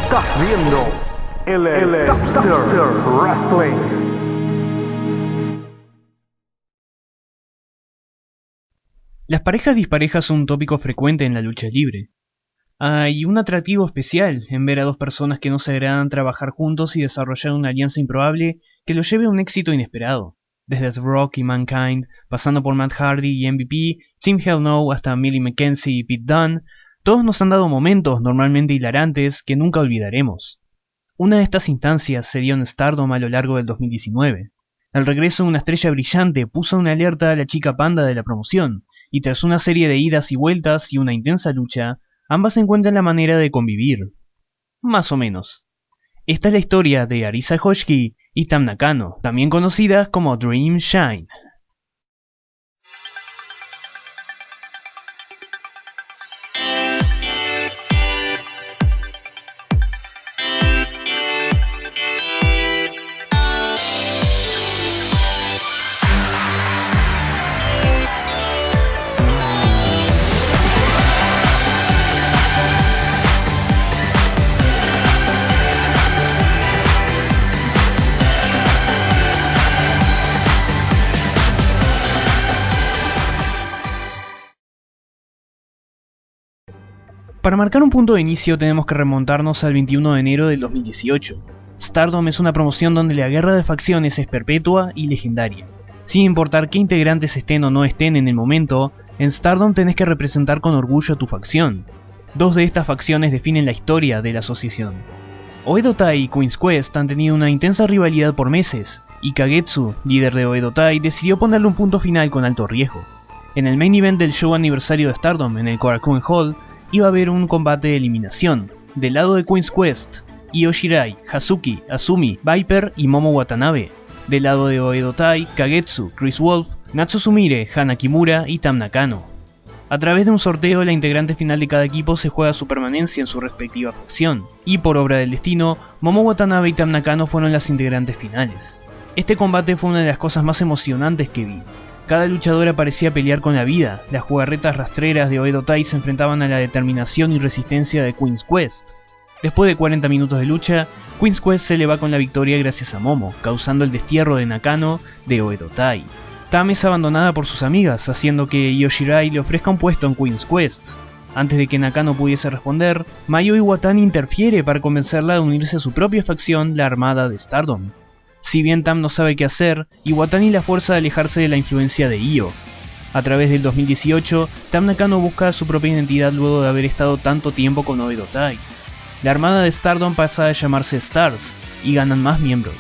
Estás viendo el Subster Wrestling. Las parejas disparejas son un tópico frecuente en la lucha libre. Hay un atractivo especial en ver a dos personas que no se agradan trabajar juntos y desarrollar una alianza improbable que los lleve a un éxito inesperado. Desde The Rock y Mankind, pasando por Matt Hardy y MVP, Team Hell No hasta Millie McKenzie y Pete Dunne, todos nos han dado momentos normalmente hilarantes que nunca olvidaremos. Una de estas instancias se dio en Stardom a lo largo del 2019. El regreso de una estrella brillante puso una alerta a la chica panda de la promoción, y tras una serie de idas y vueltas y una intensa lucha, ambas encuentran la manera de convivir. Más o menos. Esta es la historia de Arisa Hoshiki y Tam Nakano, también conocidas como Dream Shine. Para marcar un punto de inicio tenemos que remontarnos al 21 de enero del 2018. Stardom es una promoción donde la guerra de facciones es perpetua y legendaria. Sin importar qué integrantes estén o no estén en el momento, en Stardom tenés que representar con orgullo a tu facción. Dos de estas facciones definen la historia de la asociación. Oedo Tai y Queen's Quest han tenido una intensa rivalidad por meses, y Kagetsu, líder de Oedo Tai, decidió ponerle un punto final con alto riesgo. En el main event del show aniversario de Stardom en el Korakuen Hall, iba a haber un combate de eliminación. Del lado de Queen's Quest, Io Shirai, Hazuki, Azumi, Viper y Momo Watanabe. Del lado de Oedo Tai, Kagetsu, Chris Wolf, Natsu Sumire, Hana Kimura y Tam Nakano. A través de un sorteo, la integrante final de cada equipo se juega su permanencia en su respectiva facción, y por obra del destino, Momo Watanabe y Tam Nakano fueron las integrantes finales. Este combate fue una de las cosas más emocionantes que vi. Cada luchadora parecía pelear con la vida, las jugarretas rastreras de Oedo Tai se enfrentaban a la determinación y resistencia de Queen's Quest. Después de 40 minutos de lucha, Queen's Quest se le va con la victoria gracias a Momo, causando el destierro de Nakano de Oedo Tai. Tam es abandonada por sus amigas, haciendo que Io Shirai le ofrezca un puesto en Queen's Quest. Antes de que Nakano pudiese responder, Mayu Iwatani interfiere para convencerla de unirse a su propia facción, la Armada de Stardom. Si bien Tam no sabe qué hacer, Iwatani la fuerza a alejarse de la influencia de Io. A través del 2018, Tam Nakano busca su propia identidad luego de haber estado tanto tiempo con Oedo Tai. La Armada de Stardom pasa a llamarse Stars, y ganan más miembros.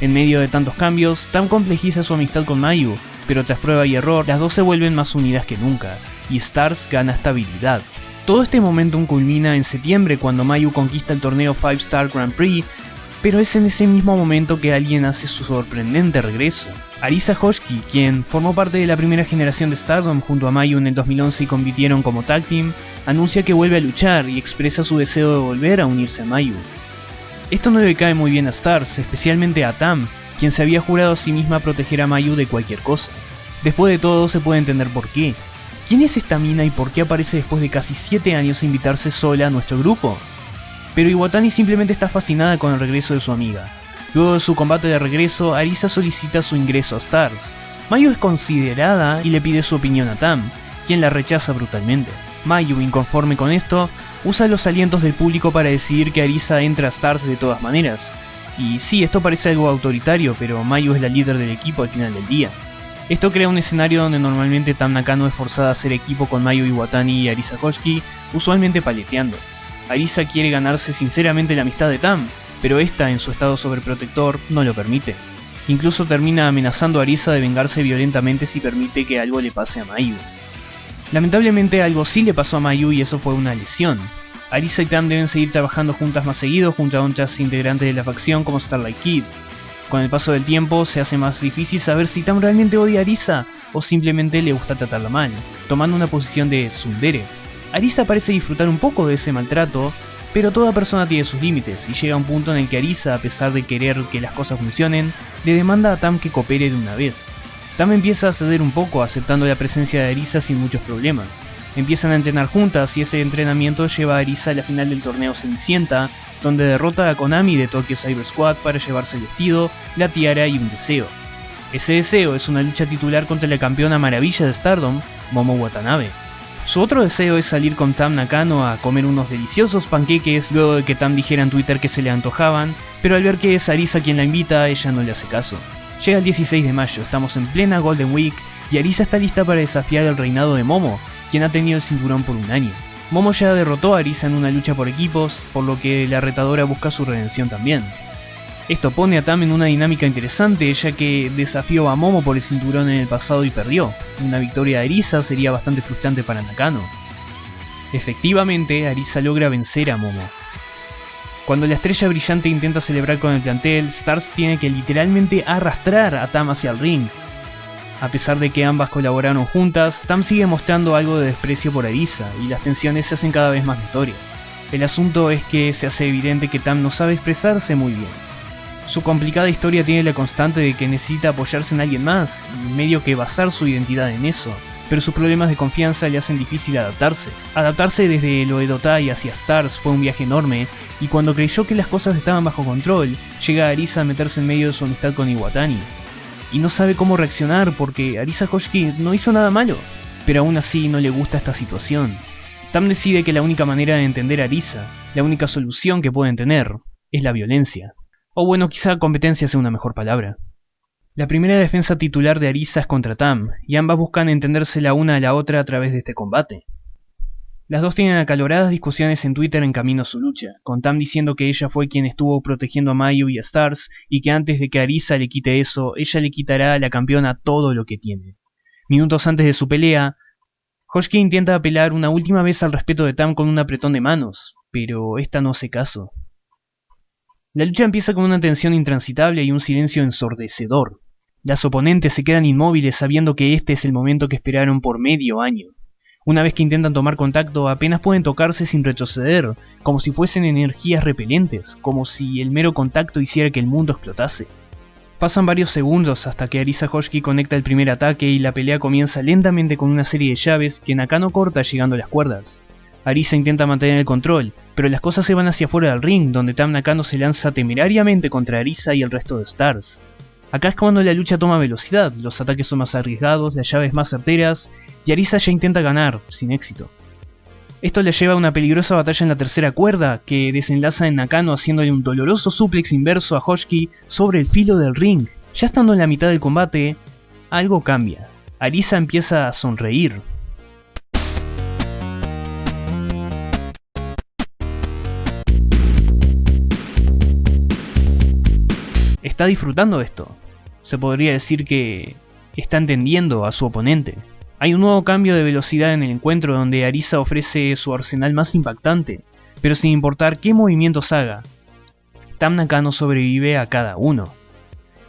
En medio de tantos cambios, Tam complejiza su amistad con Mayu, pero tras prueba y error, las dos se vuelven más unidas que nunca, y Stars gana estabilidad. Todo este momentum culmina en septiembre cuando Mayu conquista el torneo 5 Star Grand Prix, pero es en ese mismo momento que alguien hace su sorprendente regreso. Arisa Hoshiki, quien formó parte de la primera generación de Stardom junto a Mayu en el 2011 y compitieron como tag team, anuncia que vuelve a luchar y expresa su deseo de volver a unirse a Mayu. Esto no le cae muy bien a Stars, especialmente a Tam, quien se había jurado a sí misma proteger a Mayu de cualquier cosa. Después de todo se puede entender por qué. ¿Quién es esta mina y por qué aparece después de casi 7 años a invitarse sola a nuestro grupo? Pero Iwatani simplemente está fascinada con el regreso de su amiga. Luego de su combate de regreso, Arisa solicita su ingreso a Stars. Mayu es considerada y le pide su opinión a Tam, quien la rechaza brutalmente. Mayu, inconforme con esto, usa los alientos del público para decidir que Arisa entra a Stars de todas maneras. Y sí, esto parece algo autoritario, pero Mayu es la líder del equipo al final del día. Esto crea un escenario donde normalmente Tam Nakano es forzada a hacer equipo con Mayu Iwatani y Arisa Hoshiki, usualmente paleteando. Arisa quiere ganarse sinceramente la amistad de Tam, pero esta, en su estado sobreprotector, no lo permite. Incluso termina amenazando a Arisa de vengarse violentamente si permite que algo le pase a Mayu. Lamentablemente algo sí le pasó a Mayu y eso fue una lesión. Arisa y Tam deben seguir trabajando juntas más seguido junto a otras integrantes de la facción como Starlight Kid. Con el paso del tiempo se hace más difícil saber si Tam realmente odia a Arisa o simplemente le gusta tratarla mal, tomando una posición de tsundere. Arisa parece disfrutar un poco de ese maltrato, pero toda persona tiene sus límites y llega a un punto en el que Arisa, a pesar de querer que las cosas funcionen, le demanda a Tam que coopere de una vez. Tam empieza a ceder un poco, aceptando la presencia de Arisa sin muchos problemas. Empiezan a entrenar juntas y ese entrenamiento lleva a Arisa a la final del torneo Cenicienta, donde derrota a Konami de Tokyo Cyber Squad para llevarse el vestido, la tiara y un deseo. Ese deseo es una lucha titular contra la campeona maravilla de Stardom, Momo Watanabe. Su otro deseo es salir con Tam Nakano a comer unos deliciosos panqueques luego de que Tam dijera en Twitter que se le antojaban, pero al ver que es Arisa quien la invita, ella no le hace caso. Llega el 16 de mayo, estamos en plena Golden Week y Arisa está lista para desafiar el reinado de Momo, quien ha tenido el cinturón por un año. Momo ya derrotó a Arisa en una lucha por equipos, por lo que la retadora busca su redención también. Esto pone a Tam en una dinámica interesante, ya que desafió a Momo por el cinturón en el pasado y perdió. Una victoria de Arisa sería bastante frustrante para Nakano. Efectivamente, Arisa logra vencer a Momo. Cuando la estrella brillante intenta celebrar con el plantel, Stars tiene que literalmente arrastrar a Tam hacia el ring. A pesar de que ambas colaboraron juntas, Tam sigue mostrando algo de desprecio por Arisa, y las tensiones se hacen cada vez más notorias. El asunto es que se hace evidente que Tam no sabe expresarse muy bien. Su complicada historia tiene la constante de que necesita apoyarse en alguien más, y medio que basar su identidad en eso, pero sus problemas de confianza le hacen difícil adaptarse. Adaptarse desde lo Edotai hacia Stars fue un viaje enorme, y cuando creyó que las cosas estaban bajo control, llega Arisa a meterse en medio de su amistad con Iwatani. Y no sabe cómo reaccionar porque Arisa Hoshiki no hizo nada malo, pero aún así no le gusta esta situación. Tam decide que la única manera de entender a Arisa, la única solución que pueden tener, es la violencia. O bueno, quizá competencia sea una mejor palabra. La primera defensa titular de Arisa es contra Tam, y ambas buscan entenderse la una a la otra a través de este combate. Las dos tienen acaloradas discusiones en Twitter en camino a su lucha, con Tam diciendo que ella fue quien estuvo protegiendo a Mayu y a Stars, y que antes de que Arisa le quite eso, ella le quitará a la campeona todo lo que tiene. Minutos antes de su pelea, Hoshiki intenta apelar una última vez al respeto de Tam con un apretón de manos, pero esta no hace caso. La lucha empieza con una tensión intransitable y un silencio ensordecedor. Las oponentes se quedan inmóviles sabiendo que este es el momento que esperaron por medio año. Una vez que intentan tomar contacto, apenas pueden tocarse sin retroceder, como si fuesen energías repelentes, como si el mero contacto hiciera que el mundo explotase. Pasan varios segundos hasta que Arisa Hoshiki conecta el primer ataque y la pelea comienza lentamente con una serie de llaves que Nakano corta llegando a las cuerdas. Arisa intenta mantener el control, pero las cosas se van hacia afuera del ring, donde Tam Nakano se lanza temerariamente contra Arisa y el resto de Stars. Acá es cuando la lucha toma velocidad, los ataques son más arriesgados, las llaves más certeras, y Arisa ya intenta ganar, sin éxito. Esto le lleva a una peligrosa batalla en la tercera cuerda, que desenlaza en Nakano haciéndole un doloroso suplex inverso a Hoshiki sobre el filo del ring. Ya estando en la mitad del combate, algo cambia. Arisa empieza a sonreír. Está disfrutando esto. Se podría decir que está entendiendo a su oponente. Hay un nuevo cambio de velocidad en el encuentro donde Arisa ofrece su arsenal más impactante, pero sin importar qué movimientos haga, Tam Nakano sobrevive a cada uno.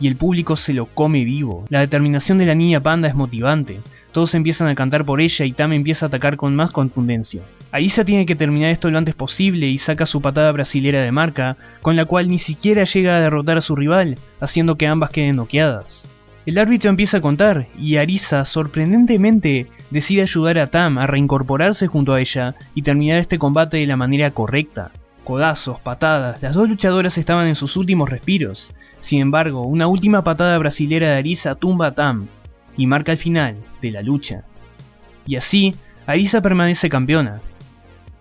Y el público se lo come vivo. La determinación de la niña panda es motivante. Todos empiezan a cantar por ella y Tam empieza a atacar con más contundencia. Arisa tiene que terminar esto lo antes posible y saca su patada brasilera de marca, con la cual ni siquiera llega a derrotar a su rival, haciendo que ambas queden noqueadas. El árbitro empieza a contar y Arisa sorprendentemente decide ayudar a Tam a reincorporarse junto a ella y terminar este combate de la manera correcta. Codazos, patadas, las dos luchadoras estaban en sus últimos respiros. Sin embargo, una última patada brasilera de Arisa tumba a Tam y marca el final de la lucha. Y así, Arisa permanece campeona.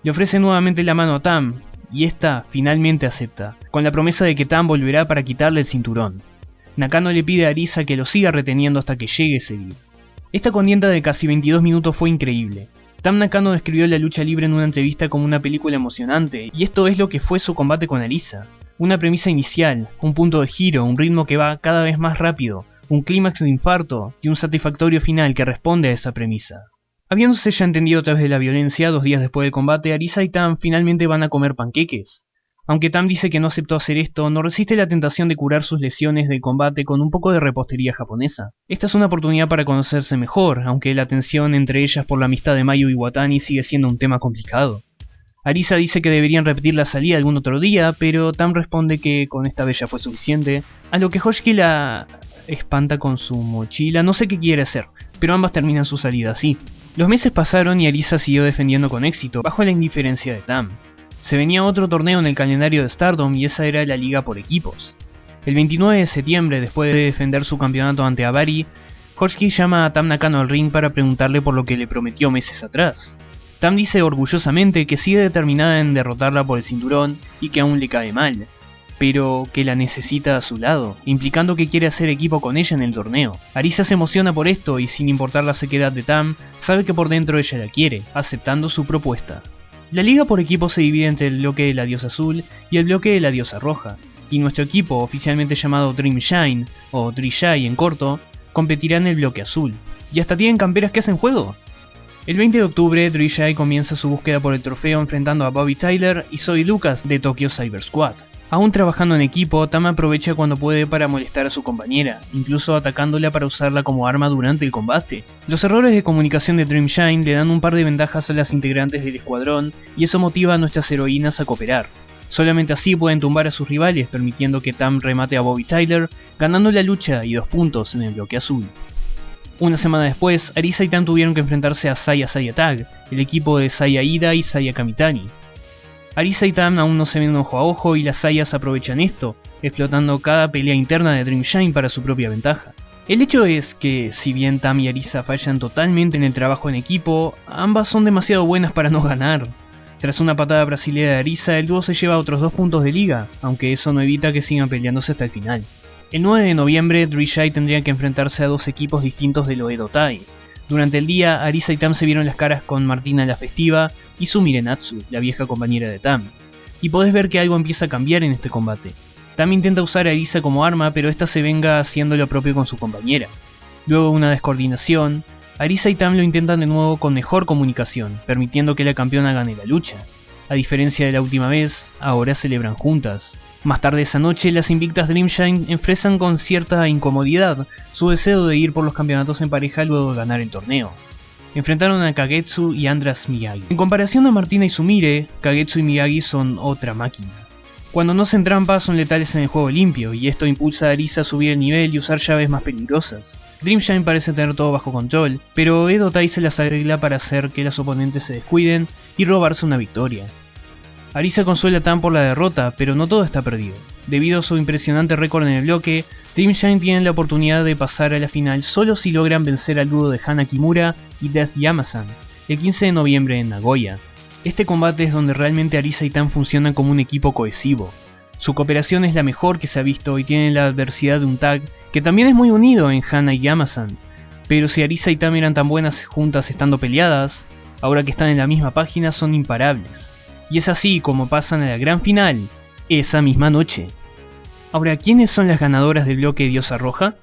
Le ofrece nuevamente la mano a Tam, y esta finalmente acepta, con la promesa de que Tam volverá para quitarle el cinturón. Nakano le pide a Arisa que lo siga reteniendo hasta que llegue ese día. Esta contienda de casi 22 minutos fue increíble. Tam Nakano describió la lucha libre en una entrevista como una película emocionante, y esto es lo que fue su combate con Arisa. Una premisa inicial, un punto de giro, un ritmo que va cada vez más rápido, un clímax de infarto y un satisfactorio final que responde a esa premisa. Habiéndose ya entendido a través de la violencia, 2 días después del combate, Arisa y Tam finalmente van a comer panqueques. Aunque Tam dice que no aceptó hacer esto, no resiste la tentación de curar sus lesiones del combate con un poco de repostería japonesa. Esta es una oportunidad para conocerse mejor, aunque la tensión entre ellas por la amistad de Mayu y Watani sigue siendo un tema complicado. Arisa dice que deberían repetir la salida algún otro día, pero Tam responde que con esta vez ya fue suficiente, a lo que Hoshiki la espanta con su mochila, no sé qué quiere hacer, pero ambas terminan su salida así. Los meses pasaron y Arisa siguió defendiendo con éxito, bajo la indiferencia de Tam. Se venía otro torneo en el calendario de Stardom y esa era la liga por equipos. El 29 de septiembre, después de defender su campeonato ante Abari, Hoshiki llama a Tam Nakano al ring para preguntarle por lo que le prometió meses atrás. Tam dice orgullosamente que sigue determinada en derrotarla por el cinturón y que aún le cae mal, pero que la necesita a su lado, implicando que quiere hacer equipo con ella en el torneo. Arisa se emociona por esto y sin importar la sequedad de Tam, sabe que por dentro ella la quiere, aceptando su propuesta. La liga por equipos se divide entre el bloque de la diosa azul y el bloque de la diosa roja, y nuestro equipo, oficialmente llamado Dream Shine, o Drishai en corto, competirá en el bloque azul. ¿Y hasta tienen camperas que hacen juego? El 20 de octubre, Drishai comienza su búsqueda por el trofeo enfrentando a Bobby Tyler y Zoe Lucas de Tokyo Cyber Squad. Aún trabajando en equipo, Tam aprovecha cuando puede para molestar a su compañera, incluso atacándola para usarla como arma durante el combate. Los errores de comunicación de Dream Shine le dan un par de ventajas a las integrantes del escuadrón y eso motiva a nuestras heroínas a cooperar. Solamente así pueden tumbar a sus rivales, permitiendo que Tam remate a Bobby Tyler, ganando la lucha y 2 puntos en el bloque azul. Una semana después, Arisa y Tam tuvieron que enfrentarse a Saya Saya Tag, el equipo de Saya Ida y Saya Kamitani. Arisa y Tam aún no se ven ojo a ojo y las Sayas aprovechan esto, explotando cada pelea interna de Dream Shine para su propia ventaja. El hecho es que, si bien Tam y Arisa fallan totalmente en el trabajo en equipo, ambas son demasiado buenas para no ganar. Tras una patada brasilera de Arisa, el dúo se lleva otros 2 puntos de liga, aunque eso no evita que sigan peleándose hasta el final. El 9 de noviembre, Drishai tendría que enfrentarse a 2 equipos distintos del Oedo Tai. Durante el día, Arisa y Tam se vieron las caras con Martina la Festiva y Sumire Natsu, la vieja compañera de Tam. Y podés ver que algo empieza a cambiar en este combate. Tam intenta usar a Arisa como arma, pero esta se venga haciendo lo propio con su compañera. Luego de una descoordinación, Arisa y Tam lo intentan de nuevo con mejor comunicación, permitiendo que la campeona gane la lucha. A diferencia de la última vez, ahora celebran juntas. Más tarde esa noche, las invictas Dream Shine expresan con cierta incomodidad su deseo de ir por los campeonatos en pareja luego de ganar el torneo. Enfrentaron a Kagetsu y Andras Miyagi. En comparación a Martina y Sumire, Kagetsu y Miyagi son otra máquina. Cuando no hacen trampas son letales en el juego limpio, y esto impulsa a Arisa a subir el nivel y usar llaves más peligrosas. Dream Shine parece tener todo bajo control, pero Edo Tai se las arregla para hacer que los oponentes se descuiden y robarse una victoria. Arisa consuela a Tam por la derrota, pero no todo está perdido. Debido a su impresionante récord en el bloque, Dream Shine tiene la oportunidad de pasar a la final solo si logran vencer al dúo de Hana Kimura y Death Yamasan, el 15 de noviembre en Nagoya. Este combate es donde realmente Arisa y Tam funcionan como un equipo cohesivo. Su cooperación es la mejor que se ha visto y tienen la adversidad de un tag que también es muy unido en Hana y Yamasan. Pero si Arisa y Tam eran tan buenas juntas estando peleadas, ahora que están en la misma página son imparables. Y es así como pasan a la gran final, esa misma noche. Ahora, ¿quiénes son las ganadoras del bloque Diosa Roja?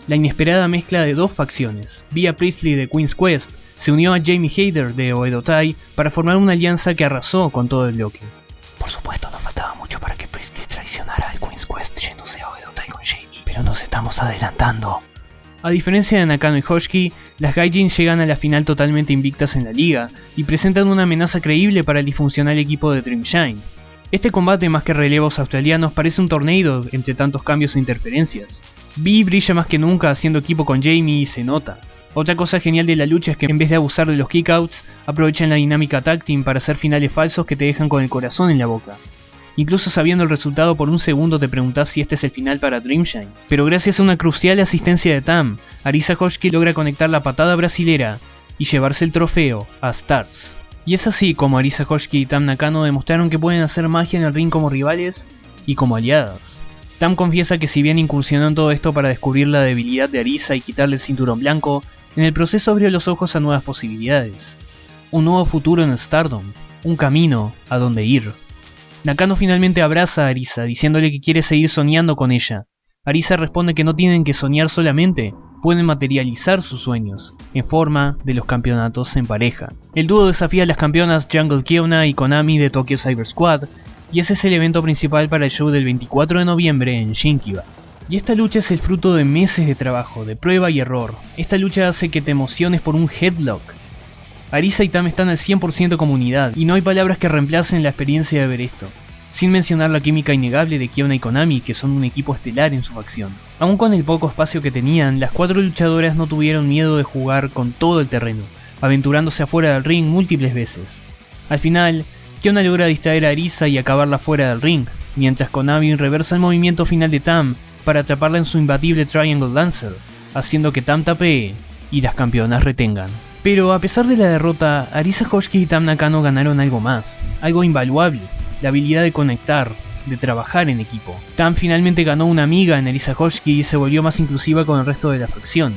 La inesperada mezcla de 2 facciones. Bea Priestley de Queen's Quest se unió a Jamie Hayter de Oedo Tai para formar una alianza que arrasó con todo el bloque. Por supuesto, no faltaba mucho para que Priestley traicionara al Queen's Quest yéndose a Oedo Tai con Jamie, pero nos estamos adelantando. A diferencia de Nakano y Hoshiki, las Gaijins llegan a la final totalmente invictas en la liga y presentan una amenaza creíble para el disfuncional equipo de Dream Shine. Este combate, más que relevos australianos, parece un tornado entre tantos cambios e interferencias. Vi brilla más que nunca haciendo equipo con Jamie y se nota. Otra cosa genial de la lucha es que en vez de abusar de los kickouts, aprovechan la dinámica tag team para hacer finales falsos que te dejan con el corazón en la boca. Incluso sabiendo el resultado por un segundo te preguntás si este es el final para Dream Shine. Pero gracias a una crucial asistencia de Tam, Arisa Hoshiki logra conectar la patada brasilera y llevarse el trofeo a Stars. Y es así como Arisa Hoshiki y Tam Nakano demostraron que pueden hacer magia en el ring como rivales y como aliadas. Tam confiesa que si bien incursionó en todo esto para descubrir la debilidad de Arisa y quitarle el cinturón blanco, en el proceso abrió los ojos a nuevas posibilidades. Un nuevo futuro en Stardom, un camino a donde ir. Nakano finalmente abraza a Arisa, diciéndole que quiere seguir soñando con ella. Arisa responde que no tienen que soñar solamente, pueden materializar sus sueños, en forma de los campeonatos en pareja. El dúo desafía a las campeonas Jungle Kyona y Konami de Tokyo Cyber Squad, y ese es el evento principal para el show del 24 de noviembre en Shinkiba. Y esta lucha es el fruto de meses de trabajo, de prueba y error. Esta lucha hace que te emociones por un headlock. Arisa y Tam están al 100% como unidad, y no hay palabras que reemplacen la experiencia de ver esto. sin mencionar la química innegable de Kiona y Konami, que son un equipo estelar en su facción. Aun con el poco espacio que tenían, las 4 luchadoras no tuvieron miedo de jugar con todo el terreno, aventurándose afuera del ring múltiples veces. Al final, Kiona logra distraer a Arisa y acabarla fuera del ring, mientras Konami reversa el movimiento final de Tam para atraparla en su imbatible Triangle Dancer, haciendo que Tam tapee y las campeonas retengan. Pero a pesar de la derrota, Arisa Hoshiki y Tam Nakano ganaron algo más, algo invaluable: la habilidad de conectar, de trabajar en equipo. Tam finalmente ganó una amiga en Arisa Hoshiki y se volvió más inclusiva con el resto de la facción.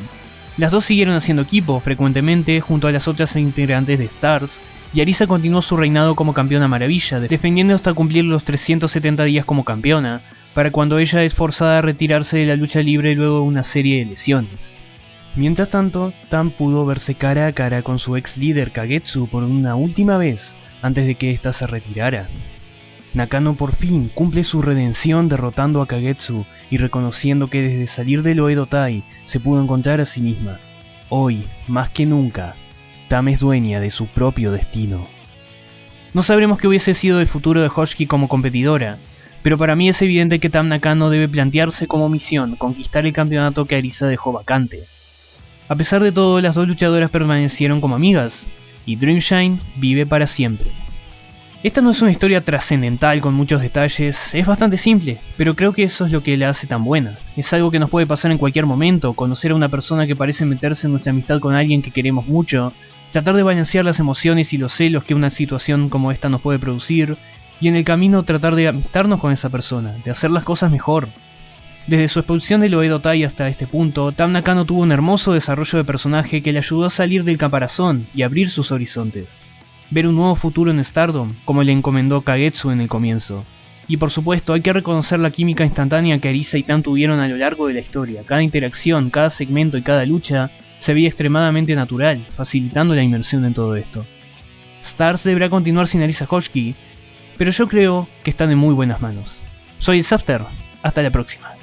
Las dos siguieron haciendo equipo frecuentemente junto a las otras integrantes de Stars, y Arisa continuó su reinado como campeona maravilla, defendiendo hasta cumplir los 370 días como campeona, para cuando ella es forzada a retirarse de la lucha libre luego de una serie de lesiones. Mientras tanto, Tam pudo verse cara a cara con su ex líder Kagetsu por una última vez antes de que ésta se retirara. Nakano por fin cumple su redención derrotando a Kagetsu y reconociendo que desde salir del Oedo Tai se pudo encontrar a sí misma. Hoy, más que nunca, Tam es dueña de su propio destino. No sabremos qué hubiese sido el futuro de Hoshiki como competidora, pero para mí es evidente que Tam Nakano debe plantearse como misión conquistar el campeonato que Arisa dejó vacante. A pesar de todo, las dos luchadoras permanecieron como amigas, y Dreamshine vive para siempre. Esta no es una historia trascendental con muchos detalles, es bastante simple, pero creo que eso es lo que la hace tan buena. Es algo que nos puede pasar en cualquier momento: conocer a una persona que parece meterse en nuestra amistad con alguien que queremos mucho, tratar de balancear las emociones y los celos que una situación como esta nos puede producir, y en el camino tratar de amistarnos con esa persona, de hacer las cosas mejor. Desde su expulsión del Oedo Tai hasta este punto, Tam Nakano tuvo un hermoso desarrollo de personaje que le ayudó a salir del caparazón y abrir sus horizontes. Ver un nuevo futuro en Stardom, como le encomendó Kagetsu en el comienzo. Y por supuesto, hay que reconocer la química instantánea que Arisa y Tam tuvieron a lo largo de la historia. Cada interacción, cada segmento y cada lucha se veía extremadamente natural, facilitando la inmersión en todo esto. Stars deberá continuar sin Arisa Hoshiki, pero yo creo que están en muy buenas manos. Soy el Zapster, hasta la próxima.